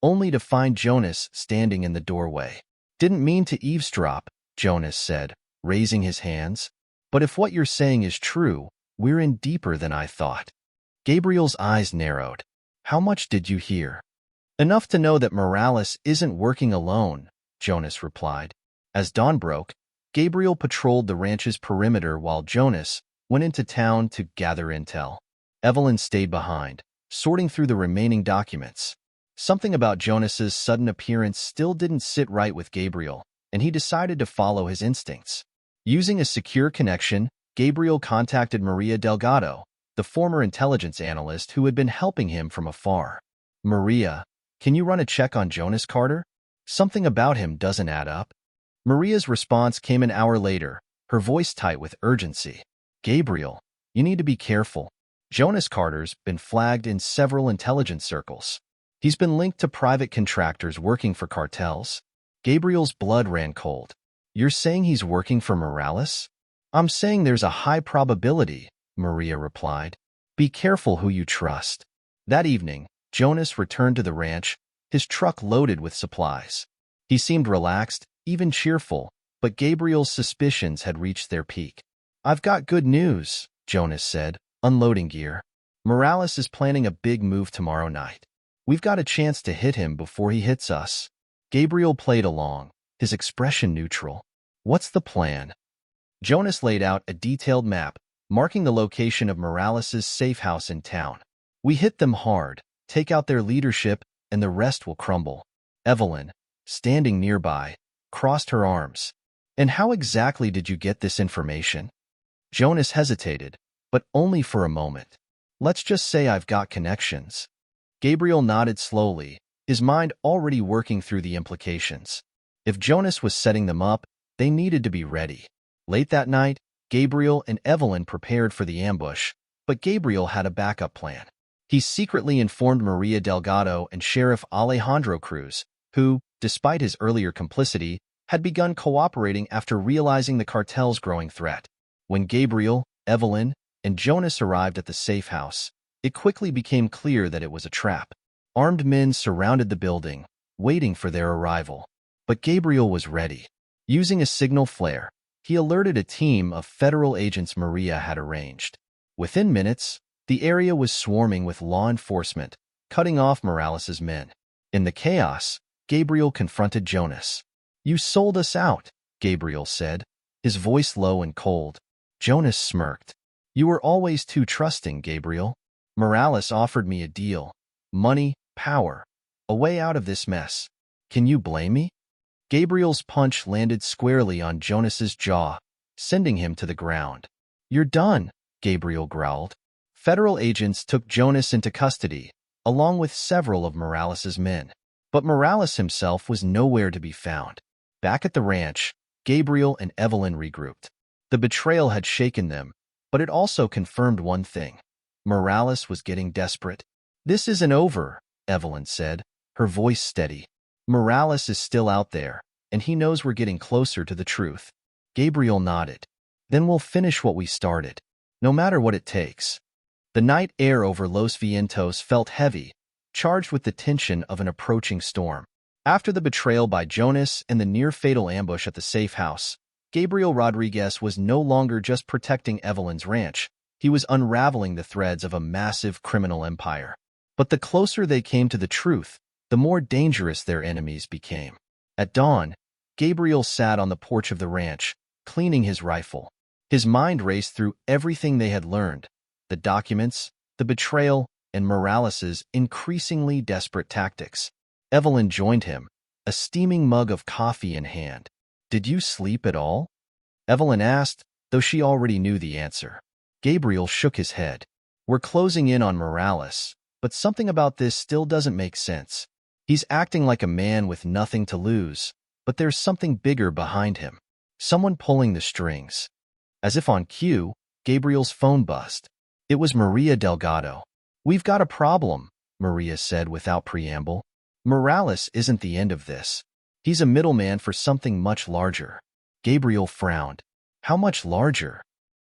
only to find Jonas standing in the doorway. "Didn't mean to eavesdrop," Jonas said, raising his hands. "But if what you're saying is true, we're in deeper than I thought." Gabriel's eyes narrowed. "How much did you hear?" "Enough to know that Morales isn't working alone," Jonas replied. As dawn broke, Gabriel patrolled the ranch's perimeter while Jonas went into town to gather intel. Evelyn stayed behind, sorting through the remaining documents. Something about Jonas's sudden appearance still didn't sit right with Gabriel, and he decided to follow his instincts. Using a secure connection, Gabriel contacted Maria Delgado, the former intelligence analyst who had been helping him from afar. "Maria, can you run a check on Jonas Carter? Something about him doesn't add up." Maria's response came an hour later, her voice tight with urgency. "Gabriel, you need to be careful. Jonas Carter's been flagged in several intelligence circles. He's been linked to private contractors working for cartels." Gabriel's blood ran cold. "You're saying he's working for Morales?" "I'm saying there's a high probability," Maria replied. "Be careful who you trust." That evening, Jonas returned to the ranch, his truck loaded with supplies. He seemed relaxed, even cheerful, but Gabriel's suspicions had reached their peak. "I've got good news," Jonas said, unloading gear. "Morales is planning a big move tomorrow night. We've got a chance to hit him before he hits us." Gabriel played along, his expression neutral. "What's the plan?" Jonas laid out a detailed map, marking the location of Morales's safe house in town. "We hit them hard, take out their leadership, and the rest will crumble." Evelyn, standing nearby, crossed her arms. "And how exactly did you get this information?" Jonas hesitated, but only for a moment. "Let's just say I've got connections." Gabriel nodded slowly, his mind already working through the implications. If Jonas was setting them up, they needed to be ready. Late that night, Gabriel and Evelyn prepared for the ambush, but Gabriel had a backup plan. He secretly informed Maria Delgado and Sheriff Alejandro Cruz, who, despite his earlier complicity, had begun cooperating after realizing the cartel's growing threat. When Gabriel, Evelyn, and Jonas arrived at the safe house, it quickly became clear that it was a trap. Armed men surrounded the building, waiting for their arrival. But Gabriel was ready. Using a signal flare, he alerted a team of federal agents Maria had arranged. Within minutes, the area was swarming with law enforcement, cutting off Morales's men. In the chaos, Gabriel confronted Jonas. "You sold us out," Gabriel said, his voice low and cold. Jonas smirked. "You were always too trusting, Gabriel. Morales offered me a deal. Money, power, a way out of this mess. Can you blame me?" Gabriel's punch landed squarely on Jonas's jaw, sending him to the ground. "You're done," Gabriel growled. Federal agents took Jonas into custody, along with several of Morales's men. But Morales himself was nowhere to be found. Back at the ranch, Gabriel and Evelyn regrouped. The betrayal had shaken them, but it also confirmed one thing. Morales was getting desperate. "This isn't over," Evelyn said, her voice steady. "Morales is still out there, and he knows we're getting closer to the truth." Gabriel nodded. "Then we'll finish what we started, no matter what it takes." The night air over Los Vientos felt heavy, charged with the tension of an approaching storm. After the betrayal by Jonas and the near-fatal ambush at the safe house, Gabriel Rodriguez was no longer just protecting Evelyn's ranch. He was unraveling the threads of a massive criminal empire. But the closer they came to the truth, the more dangerous their enemies became. At dawn, Gabriel sat on the porch of the ranch, cleaning his rifle. His mind raced through everything they had learned: the documents, the betrayal, and Morales's increasingly desperate tactics. Evelyn joined him, a steaming mug of coffee in hand. "Did you sleep at all?" Evelyn asked, though she already knew the answer. Gabriel shook his head. "We're closing in on Morales, but something about this still doesn't make sense. He's acting like a man with nothing to lose, but there's something bigger behind him. Someone pulling the strings." As if on cue, Gabriel's phone buzzed. It was Maria Delgado. "We've got a problem," Maria said without preamble. "Morales isn't the end of this. He's a middleman for something much larger." Gabriel frowned. "How much larger?"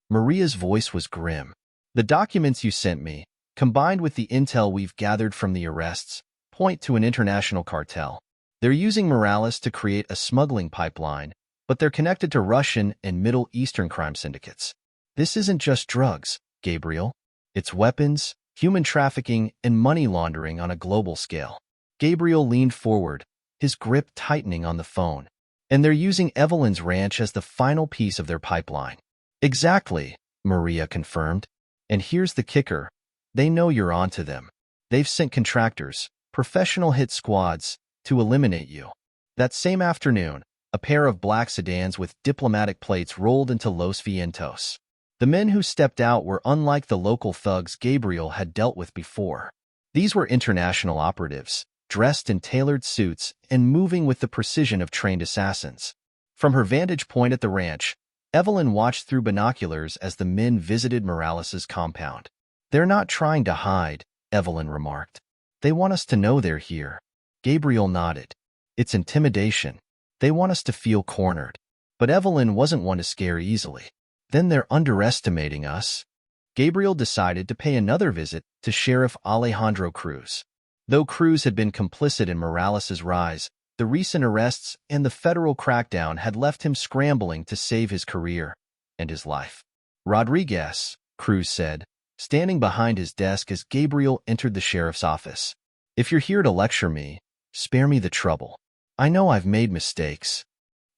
Maria's voice was grim. "The documents you sent me, combined with the intel we've gathered from the arrests, point to an international cartel. They're using Morales to create a smuggling pipeline, but they're connected to Russian and Middle Eastern crime syndicates. This isn't just drugs, Gabriel. It's weapons, human trafficking, and money laundering on a global scale." Gabriel leaned forward, his grip tightening on the phone. "And they're using Evelyn's ranch as the final piece of their pipeline." "Exactly," Maria confirmed. "And here's the kicker. They know you're onto them. They've sent contractors, professional hit squads, to eliminate you." That same afternoon, a pair of black sedans with diplomatic plates rolled into Los Vientos. The men who stepped out were unlike the local thugs Gabriel had dealt with before. These were international operatives, dressed in tailored suits and moving with the precision of trained assassins. From her vantage point at the ranch, Evelyn watched through binoculars as the men visited Morales's compound. "They're not trying to hide," Evelyn remarked. "They want us to know they're here." Gabriel nodded. "It's intimidation. They want us to feel cornered." But Evelyn wasn't one to scare easily. "Then they're underestimating us." Gabriel decided to pay another visit to Sheriff Alejandro Cruz. Though Cruz had been complicit in Morales' rise, the recent arrests and the federal crackdown had left him scrambling to save his career and his life. Rodriguez, Cruz said, standing behind his desk as Gabriel entered the sheriff's office. If you're here to lecture me, spare me the trouble. I know I've made mistakes.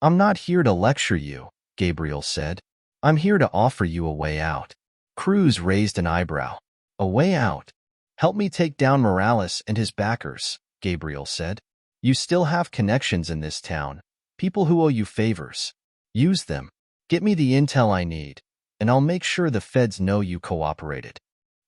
I'm not here to lecture you, Gabriel said. I'm here to offer you a way out. Cruz raised an eyebrow. A way out? Help me take down Morales and his backers, Gabriel said. You still have connections in this town, people who owe you favors. Use them. Get me the intel I need, and I'll make sure the feds know you cooperated.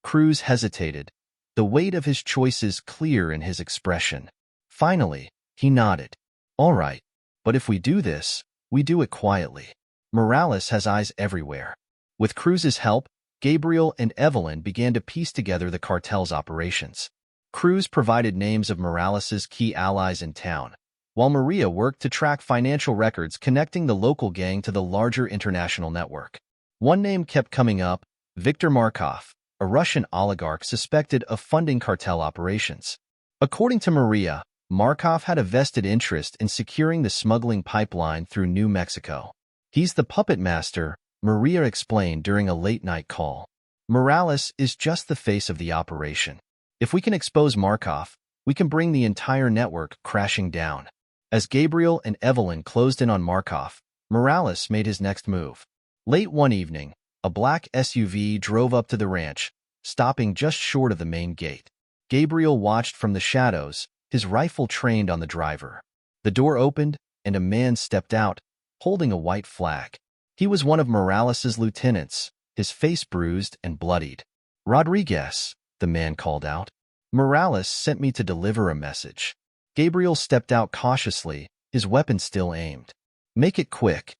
Cruz hesitated, the weight of his choices clear in his expression. Finally, he nodded. All right, but if we do this, we do it quietly. Morales has eyes everywhere. With Cruz's help, Gabriel and Evelyn began to piece together the cartel's operations. Cruz provided names of Morales' key allies in town, while Maria worked to track financial records connecting the local gang to the larger international network. One name kept coming up, Viktor Markov, a Russian oligarch suspected of funding cartel operations. According to Maria, Markov had a vested interest in securing the smuggling pipeline through New Mexico. He's the puppet master, Maria explained during a late-night call. Morales is just the face of the operation. If we can expose Markov, we can bring the entire network crashing down. As Gabriel and Evelyn closed in on Markov, Morales made his next move. Late one evening, a black SUV drove up to the ranch, stopping just short of the main gate. Gabriel watched from the shadows, his rifle trained on the driver. The door opened, and a man stepped out, holding a white flag. He was one of Morales' lieutenants, his face bruised and bloodied. Rodriguez, the man called out. Morales sent me to deliver a message. Gabriel stepped out cautiously, his weapon still aimed. Make it quick.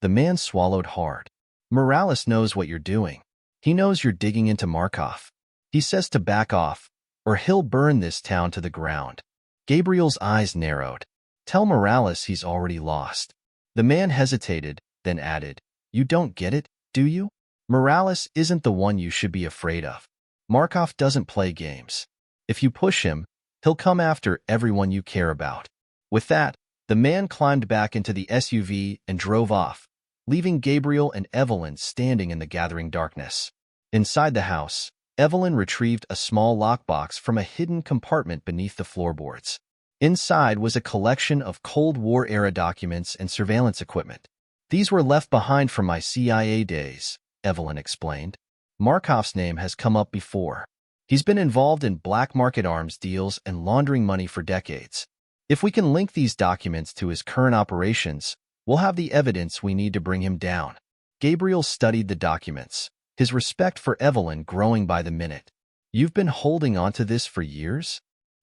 The man swallowed hard. Morales knows what you're doing. He knows you're digging into Markov. He says to back off, or he'll burn this town to the ground. Gabriel's eyes narrowed. Tell Morales he's already lost. The man hesitated, then added, You don't get it, do you? Morales isn't the one you should be afraid of. Markov doesn't play games. If you push him, he'll come after everyone you care about. With that, the man climbed back into the SUV and drove off, leaving Gabriel and Evelyn standing in the gathering darkness. Inside the house, Evelyn retrieved a small lockbox from a hidden compartment beneath the floorboards. Inside was a collection of Cold War-era documents and surveillance equipment. These were left behind from my CIA days, Evelyn explained. Markov's name has come up before. He's been involved in black market arms deals and laundering money for decades. If we can link these documents to his current operations, we'll have the evidence we need to bring him down. Gabriel studied the documents, his respect for Evelyn growing by the minute. You've been holding on to this for years?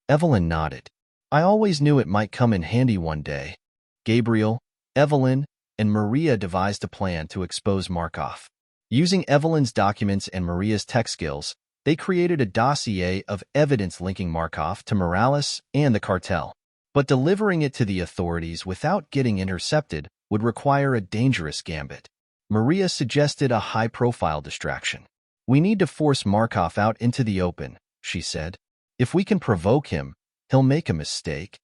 Evelyn nodded. I always knew it might come in handy one day. Gabriel, Evelyn, and Maria devised a plan to expose Markov. Using Evelyn's documents and Maria's tech skills, they created a dossier of evidence linking Markov to Morales and the cartel. But delivering it to the authorities without getting intercepted would require a dangerous gambit. Maria suggested a high-profile distraction. We need to force Markov out into the open, she said. If we can provoke him, he'll make a mistake.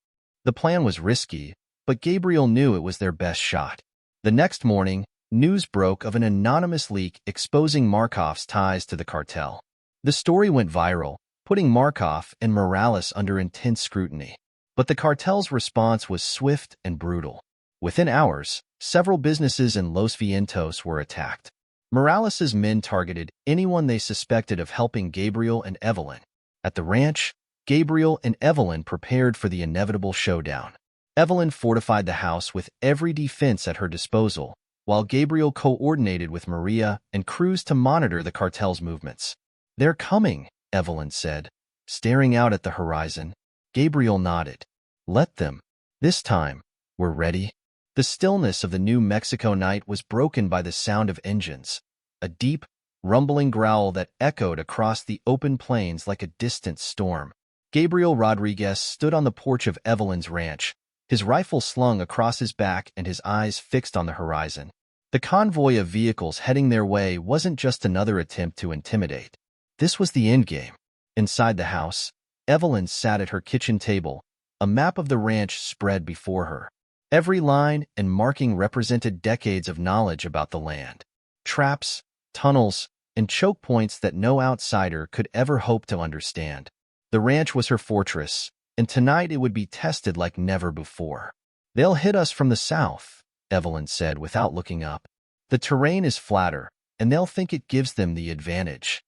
The plan was risky, but Gabriel knew it was their best shot. The next morning, news broke of an anonymous leak exposing Markov's ties to the cartel. The story went viral, putting Markov and Morales under intense scrutiny. But the cartel's response was swift and brutal. Within hours, several businesses in Los Vientos were attacked. Morales' men targeted anyone they suspected of helping Gabriel and Evelyn. At the ranch, Gabriel and Evelyn prepared for the inevitable showdown. Evelyn fortified the house with every defense at her disposal, while Gabriel coordinated with Maria and Cruz to monitor the cartel's movements. They're coming, Evelyn said, staring out at the horizon. Gabriel nodded. Let them. This time, we're ready. The stillness of the New Mexico night was broken by the sound of engines, a deep, rumbling growl that echoed across the open plains like a distant storm. Gabriel Rodriguez stood on the porch of Evelyn's ranch, his rifle slung across his back and his eyes fixed on the horizon. The convoy of vehicles heading their way wasn't just another attempt to intimidate. This was the endgame. Inside the house, Evelyn sat at her kitchen table, a map of the ranch spread before her. Every line and marking represented decades of knowledge about the land. Traps, tunnels, and choke points that no outsider could ever hope to understand. The ranch was her fortress, and tonight it would be tested like never before. "They'll hit us from the south," Evelyn said without looking up. "The terrain is flatter, and they'll think it gives them the advantage."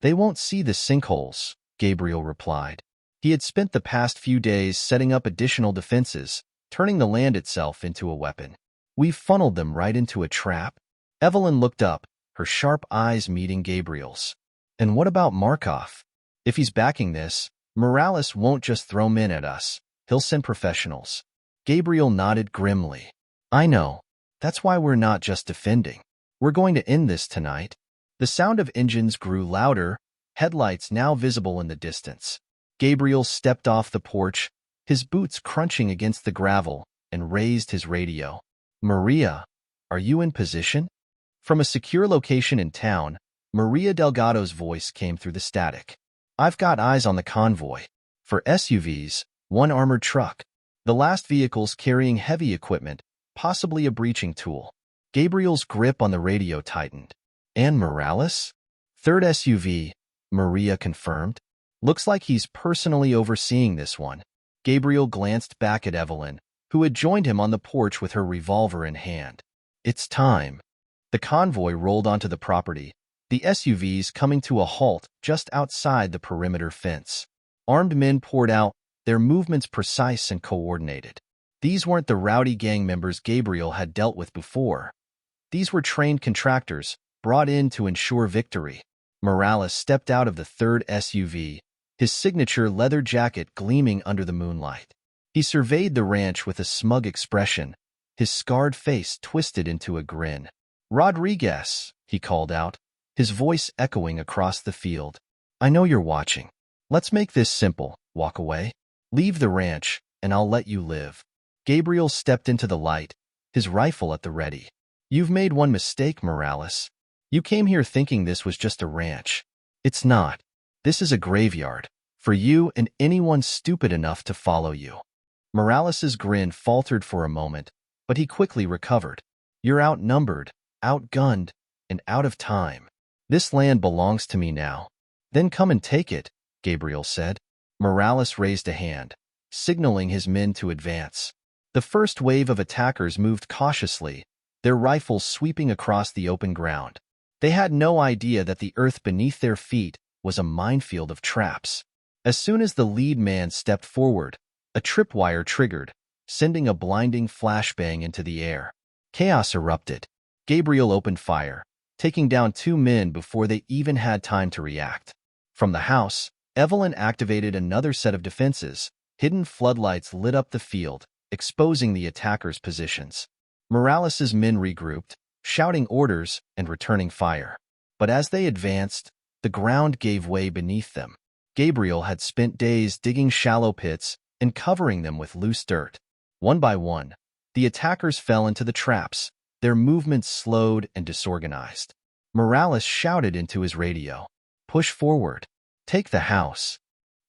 "They won't see the sinkholes," Gabriel replied. He had spent the past few days setting up additional defenses, turning the land itself into a weapon. "We've funneled them right into a trap." Evelyn looked up, her sharp eyes meeting Gabriel's. "And what about Markov? If he's backing this, Morales won't just throw men at us. He'll send professionals." Gabriel nodded grimly. "I know. That's why we're not just defending. We're going to end this tonight." The sound of engines grew louder, headlights now visible in the distance. Gabriel stepped off the porch, his boots crunching against the gravel, and raised his radio. "Maria, are you in position?" From a secure location in town, Maria Delgado's voice came through the static. "I've got eyes on the convoy. For SUVs, one armored truck. The last vehicle's carrying heavy equipment, possibly a breaching tool." Gabriel's grip on the radio tightened. "And Morales?" "Third SUV," Maria confirmed. "Looks like he's personally overseeing this one." Gabriel glanced back at Evelyn, who had joined him on the porch with her revolver in hand. "It's time." The convoy rolled onto the property, the SUVs coming to a halt just outside the perimeter fence. Armed men poured out, their movements precise and coordinated. These weren't the rowdy gang members Gabriel had dealt with before. These were trained contractors, brought in to ensure victory. Morales stepped out of the third SUV, his signature leather jacket gleaming under the moonlight. He surveyed the ranch with a smug expression, his scarred face twisted into a grin. "Rodriguez," he called out, his voice echoing across the field. "I know you're watching. Let's make this simple. Walk away. Leave the ranch, and I'll let you live." Gabriel stepped into the light, his rifle at the ready. "You've made one mistake, Morales. You came here thinking this was just a ranch. It's not. This is a graveyard, for you and anyone stupid enough to follow you." Morales's grin faltered for a moment, but he quickly recovered. "You're outnumbered, outgunned, and out of time. This land belongs to me now." "Then come and take it," Gabriel said. Morales raised a hand, signaling his men to advance. The first wave of attackers moved cautiously, their rifles sweeping across the open ground. They had no idea that the earth beneath their feet was a minefield of traps. As soon as the lead man stepped forward, a tripwire triggered, sending a blinding flashbang into the air. Chaos erupted. Gabriel opened fire, taking down 2 men before they even had time to react. From the house, Evelyn activated another set of defenses. Hidden floodlights lit up the field, exposing the attackers' positions. Morales's men regrouped, shouting orders and returning fire. But as they advanced, the ground gave way beneath them. Gabriel had spent days digging shallow pits and covering them with loose dirt. One by one, the attackers fell into the traps, their movements slowed and disorganized. Morales shouted into his radio, "Push forward. Take the house."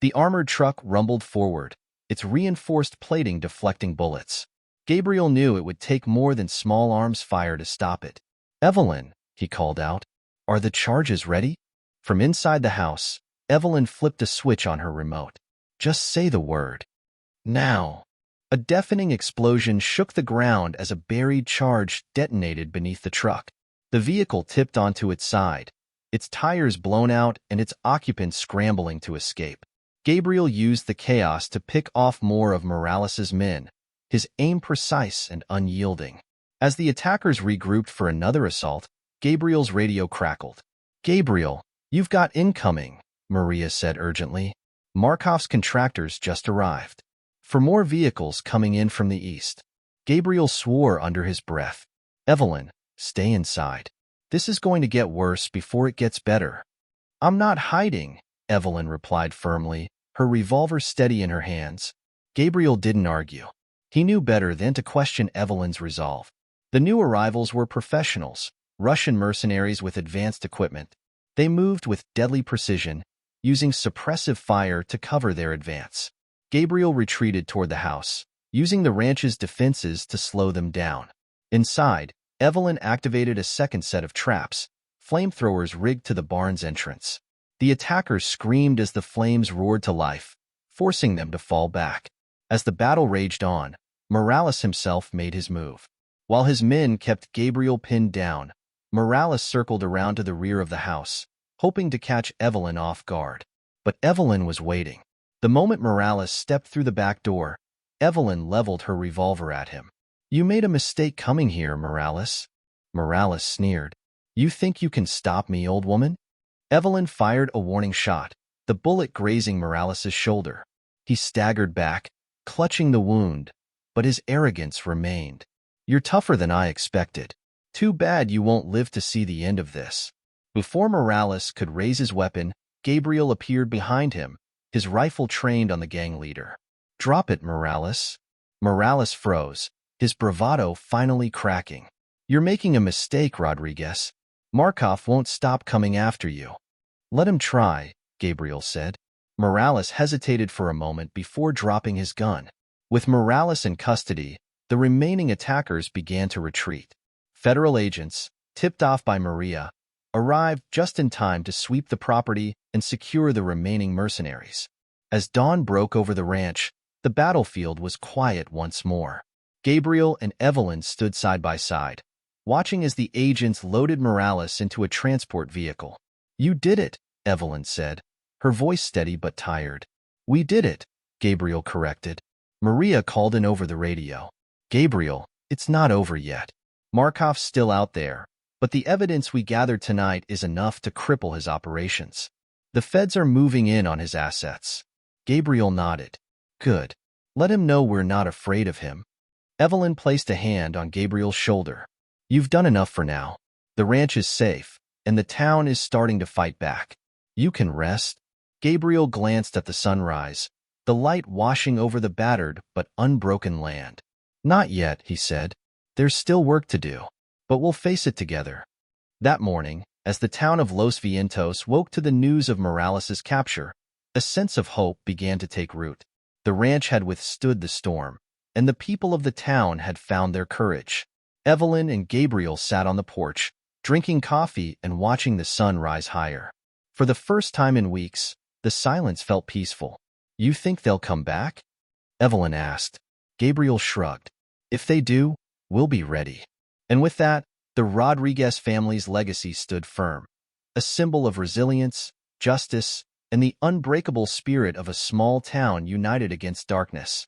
The armored truck rumbled forward, its reinforced plating deflecting bullets. Gabriel knew it would take more than small arms fire to stop it. "Evelyn," he called out, "are the charges ready?" From inside the house, Evelyn flipped a switch on her remote. "Just say the word. Now." A deafening explosion shook the ground as a buried charge detonated beneath the truck. The vehicle tipped onto its side, its tires blown out and its occupants scrambling to escape. Gabriel used the chaos to pick off more of Morales's men, his aim precise and unyielding. As the attackers regrouped for another assault, Gabriel's radio crackled. "Gabriel, you've got incoming," Maria said urgently. "Markov's contractors just arrived. For more vehicles coming in from the east." Gabriel swore under his breath. "Evelyn, stay inside. This is going to get worse before it gets better." "I'm not hiding," Evelyn replied firmly, her revolver steady in her hands. Gabriel didn't argue. He knew better than to question Evelyn's resolve. The new arrivals were professionals, Russian mercenaries with advanced equipment. They moved with deadly precision, using suppressive fire to cover their advance. Gabriel retreated toward the house, using the ranch's defenses to slow them down. Inside, Evelyn activated a second set of traps, flamethrowers rigged to the barn's entrance. The attackers screamed as the flames roared to life, forcing them to fall back. As the battle raged on, Morales himself made his move. While his men kept Gabriel pinned down, Morales circled around to the rear of the house, hoping to catch Evelyn off guard. But Evelyn was waiting. The moment Morales stepped through the back door, Evelyn leveled her revolver at him. "You made a mistake coming here, Morales." Morales sneered. "You think you can stop me, old woman?" Evelyn fired a warning shot, the bullet grazing Morales' shoulder. He staggered back, clutching the wound, but his arrogance remained. "You're tougher than I expected. Too bad you won't live to see the end of this." Before Morales could raise his weapon, Gabriel appeared behind him, his rifle trained on the gang leader. "Drop it, Morales." Morales froze, his bravado finally cracking. "You're making a mistake, Rodriguez. Markov won't stop coming after you." "Let him try," Gabriel said. Morales hesitated for a moment before dropping his gun. With Morales in custody, the remaining attackers began to retreat. Federal agents, tipped off by Maria, arrived just in time to sweep the property and secure the remaining mercenaries. As dawn broke over the ranch, the battlefield was quiet once more. Gabriel and Evelyn stood side by side, watching as the agents loaded Morales into a transport vehicle. "You did it," Evelyn said, her voice steady but tired. "We did it," Gabriel corrected. Maria called in over the radio. "Gabriel, it's not over yet. Markov's still out there, but the evidence we gathered tonight is enough to cripple his operations. The feds are moving in on his assets." Gabriel nodded. "Good. Let him know we're not afraid of him." Evelyn placed a hand on Gabriel's shoulder. "You've done enough for now. The ranch is safe, and the town is starting to fight back. You can rest." Gabriel glanced at the sunrise, the light washing over the battered but unbroken land. "Not yet," he said. "There's still work to do, but we'll face it together." That morning, as the town of Los Vientos woke to the news of Morales' capture, a sense of hope began to take root. The ranch had withstood the storm, and the people of the town had found their courage. Evelyn and Gabriel sat on the porch, drinking coffee and watching the sun rise higher. For the first time in weeks, the silence felt peaceful. "You think they'll come back?" Evelyn asked. Gabriel shrugged. "If they do, we'll be ready." And with that, the Rodriguez family's legacy stood firm, a symbol of resilience, justice, and the unbreakable spirit of a small town united against darkness.